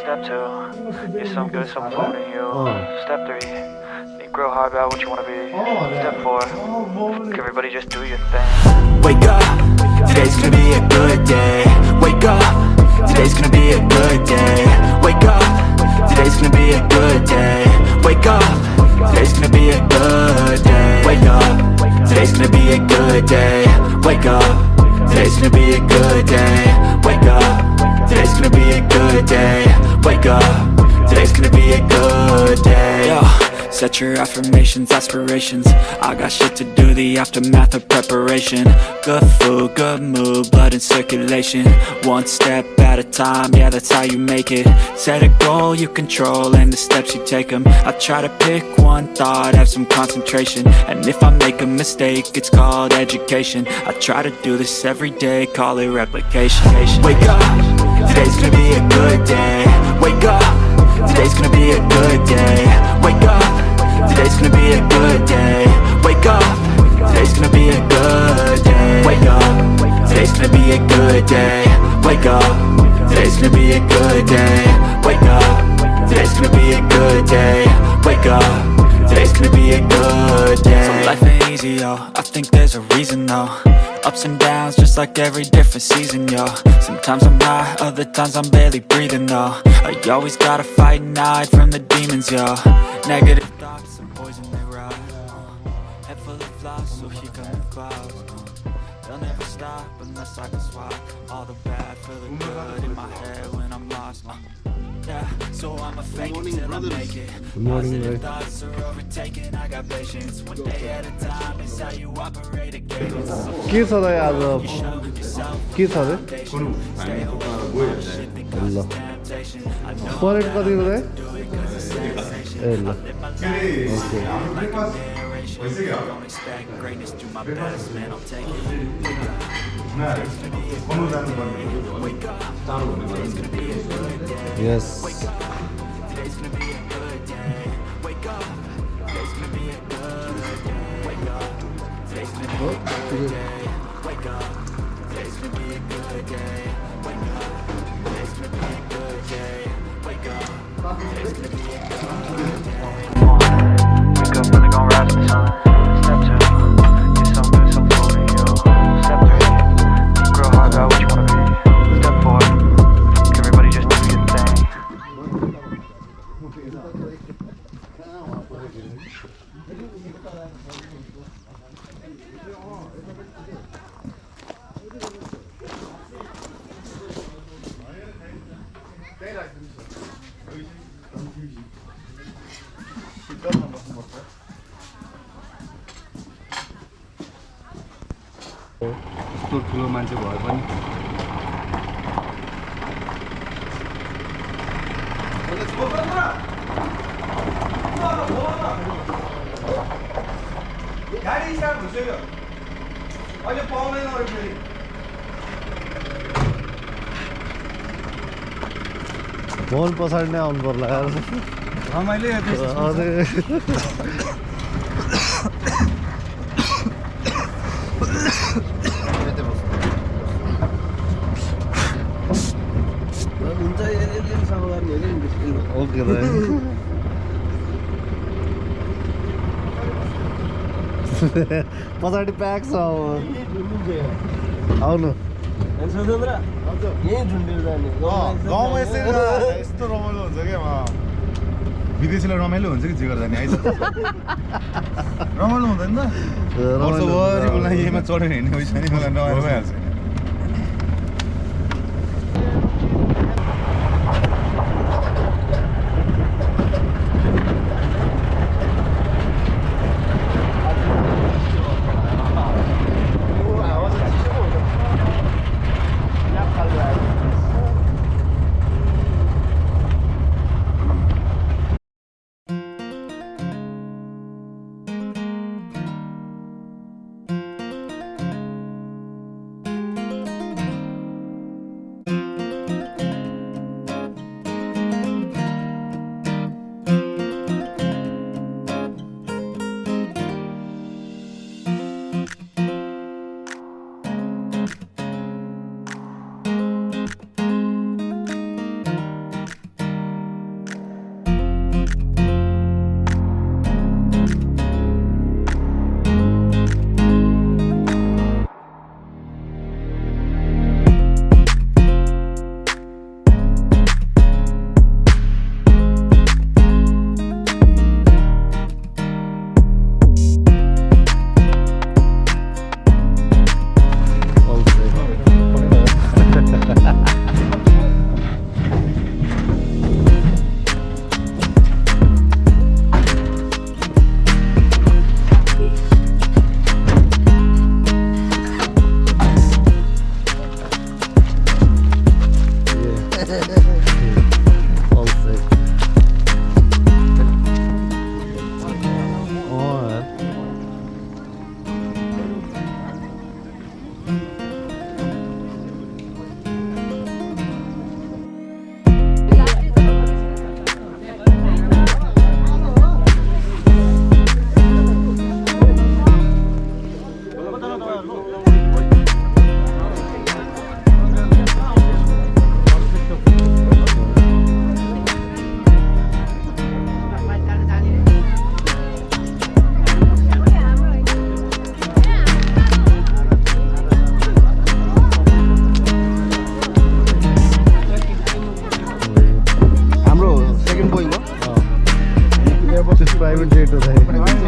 Step two, get some good, some food in you. Step three, think real hard about what you wanna be. Step four, everybody just do your thing. Wake up, today's gonna be a good day. Wake up, today's gonna be a good day. Wake up, today's gonna be a good day. Wake up, today's gonna be a good day. Wake up, today's gonna be a good day. Wake up, today's gonna be a good day. Wake up, today's gonna be a good day. Wake up, today's gonna be a good day. Yo, set your affirmations, aspirations. I got shit to do, the aftermath of preparation. Good food, good mood, blood in circulation. One step at a time, yeah, that's how you make it. Set a goal you control and the steps you take them. I try to pick one thought, have some concentration. And if I make a mistake, it's called education. I try to do this every day, call it replication. Wake up, today's gonna be a good day. Wake up, today's gonna be a good day. Wake up, today's gonna be a good day. Wake up, today's gonna be a good day. Wake up, today's gonna be a good day. Wake up, today's gonna be a good day. Wake up, today's gonna be a good day. Wake up, today's gonna be a good day. So life ain't easy, yo, I think there's a reason though. Ups and downs, just like every different season, yo. Sometimes I'm high, other times I'm barely breathing, though. I always gotta fight and hide from the demons, yo. Negative thoughts and poison they ride. Head full of flies, so here come the clouds. They'll never stop unless I can swap all the bad for the good in my head when I'm lost. Yeah, so I'ma fake it till I make it. Positive thoughts are overtaken, I got patience. One day at a time is how you operate a cadence. के छ र आज के छ रे ल parade कति बजे ए ल ओके यस यस्तो ठुलो मान्छे भए पनि गाडी स्टार्ट भइसक्यो अहिले पाउँदैन अरे फेरि फोन पछाडि नै आउनु पर्ला रमाइलो ओके पछाडि प्याक छ आउनु गाउँमा यस्तो रमाइलो हुन्छ क्या विदेशीलाई रमाइलो हुन्छ कि जे गर्दा नि आइज रमाइलो हुँदैन त वर्षभरिको लागि यहीमा चढेर हिँड्ने पैसा नि मलाई रमाइलो भइहाल्छ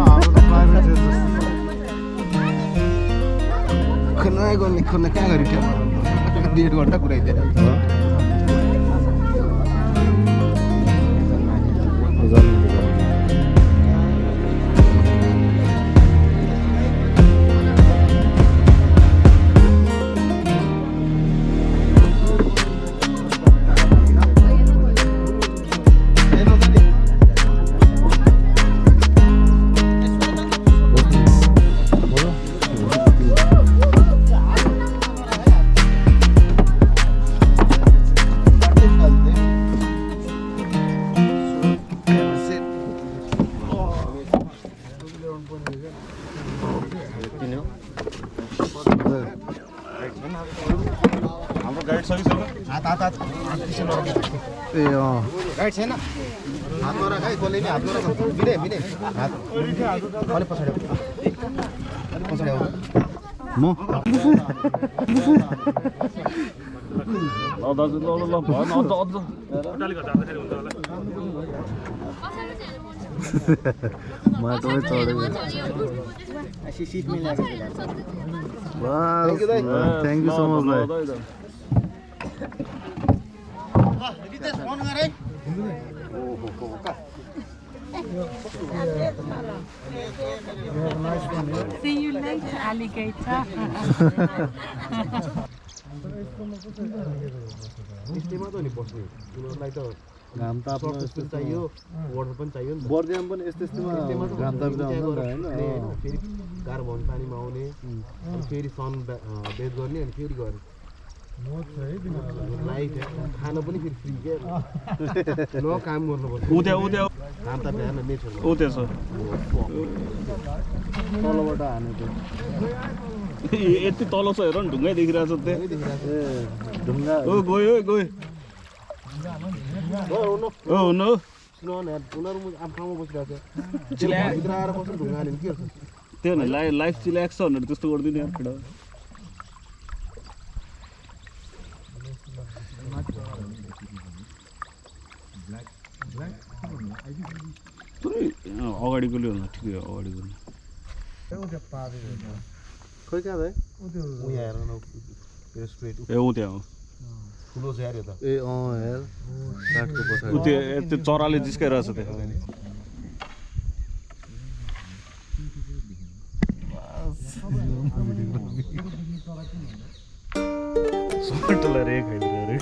हाम्रो त प्राइभेट जेट जस्तो खन्ना गर्ने खन्ना कहाँ गरी थियो 1.5 घण्टा कुराइदिए हाम्रो गाइड सही छैन हात ए अँ गाइड छैन हातमा राख है कसले नि हातमा राख बिने बिने हात अलि पछाडि पछाडि आऊ म ल दाजु ल भएन अझ माटोमै चढेको सिट मिलाएको बस थ्याङ्क यू सो मच भाइ फोन गरे See you later, alligator. यस्तैमा त नि बस्ने उनीहरूलाई त घाम ताप्न यस्तो चाहियो वाटर पनि चाहियो नि बर्दियामा पनि यस्तैमा घाम ताप्दा हुन्छ नि त हैन फेरि कार्बन पानीमा आउने अनि फेरि सन बेथ गर्ने अनि फेरि गर्ने लाइट खाना पनि फेरि फ्री के न काम गर्नुपर्छ उद्या घाम ताप्दा हेर्न नेचरमा उद्या छ तलबाट हानेको यति तल छ हेर न ढुङ्गै देखिरहेछ त्यहाँ ए ढुङ्गा ओ गयो हो न उनीहरू आफ्नो ठाउँमा बसिरहेको छ भित्र आएर कसरी ढुङ्गा हाल्यो भने के गर्छ त्यो नि लाइफ चिल्याक्स छ भनेर त्यस्तो गरिदिने यार केटा अगाडिको ल्याउ न ठिकै हो अगाडिको खोइ कहाँ भाइ उहाँ हेर न स्ट्रेट ए ऊ त्यहाँ हो ठुलो छ यार यो त ए अँ हेर काठको पछाडि ऊ त्यो चराले जिस्काइरहेछ त्यहाँ सटोलाई रे खाइदिएर रे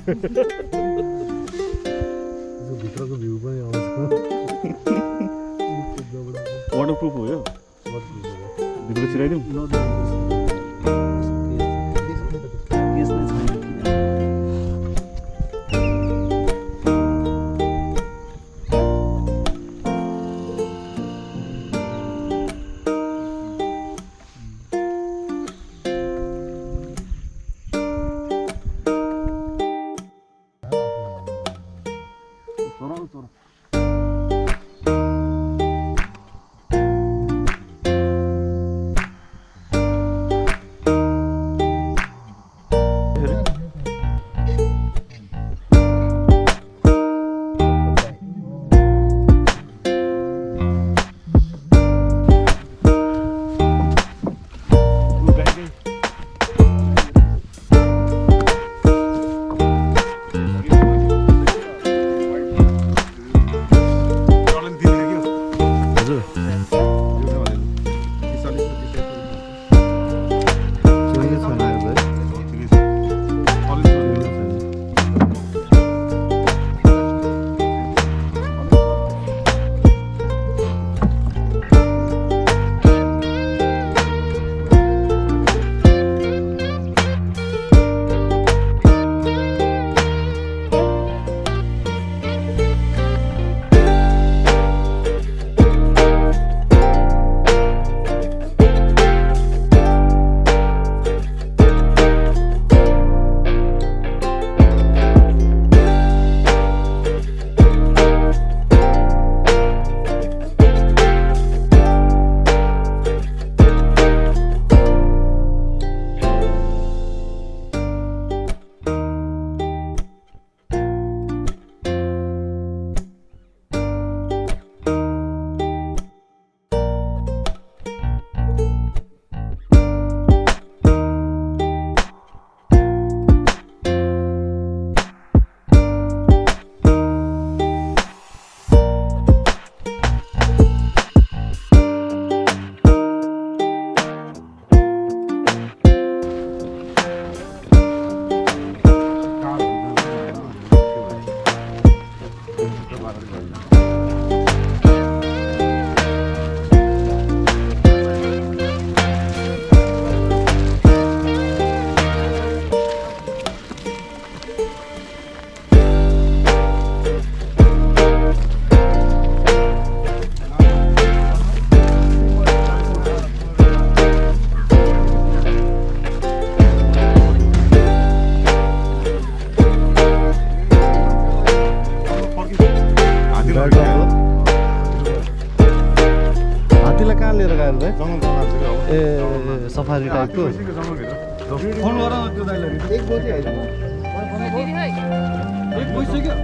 भित्रको भ्यू पनि आउँछ वाटरप्रुफ हो यो भित्र छिराइदिउँ लिएर गएर चाहिँ जङ्गल ए सफारी टाइपको जङ्गलभित्र फोन गर न त्यो दाइलाई एक बजी आइज एक भइसक्यो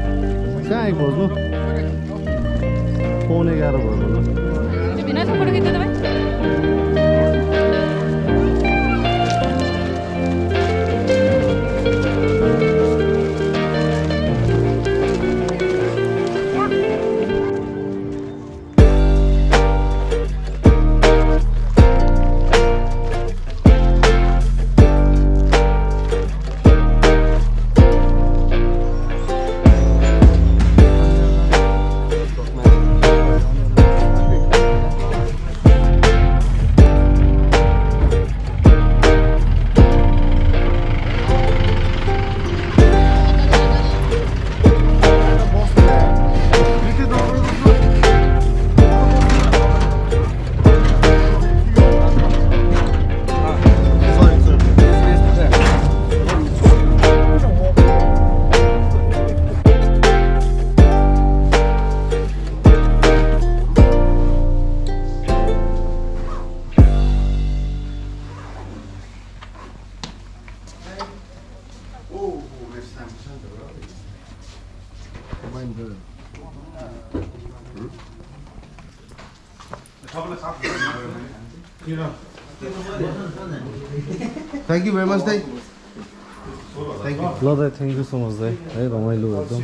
कहाँ एक बज्नु 11:15 भयो Thank you very much, Dai. Thank you. ल दाइ थ्याङ्क यू सो मच दाइ है रमाइलो एकदम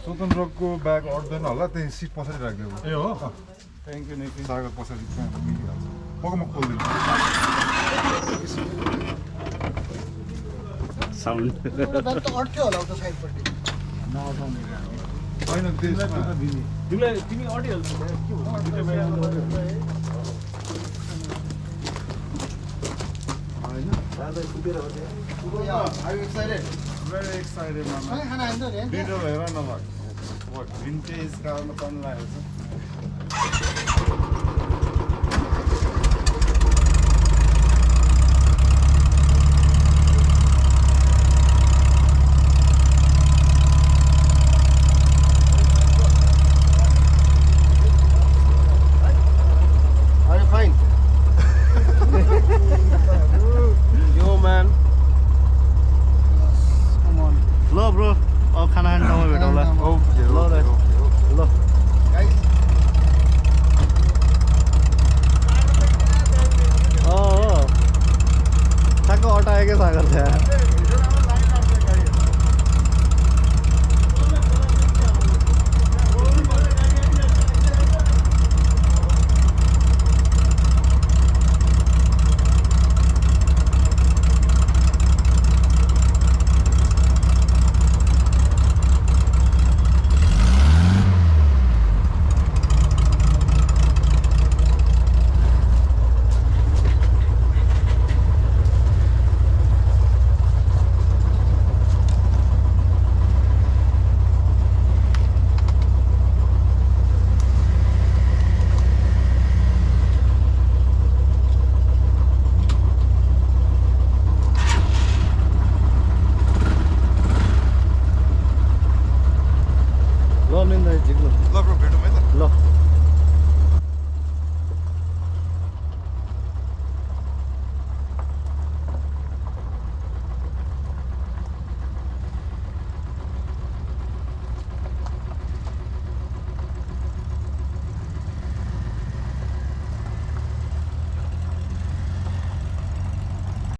स्वतन्त्रको ब्याग अट्दैन होला त्यही सिट पछाडि राखिदियो ए हो थ्याङ्क यू नेक्स्ट सागर पछाडि मिलिहाल्छ म खोलिदिनु साउन्ड होइन तिमी अडिहाल्छ Are you excited? Very excited, mama. Video हेर न ल भिन्टेज कारमा पनि लागेको Are you fine? Yo, man. ल ब्रो अब खाना खाने ठाउँमा भेटौँला ओके ल दाइ ल ठ्याक्क अटाएकै सागर थियो ल मिन्दा झिक्नु ल ब्रो भेटौँ है त ल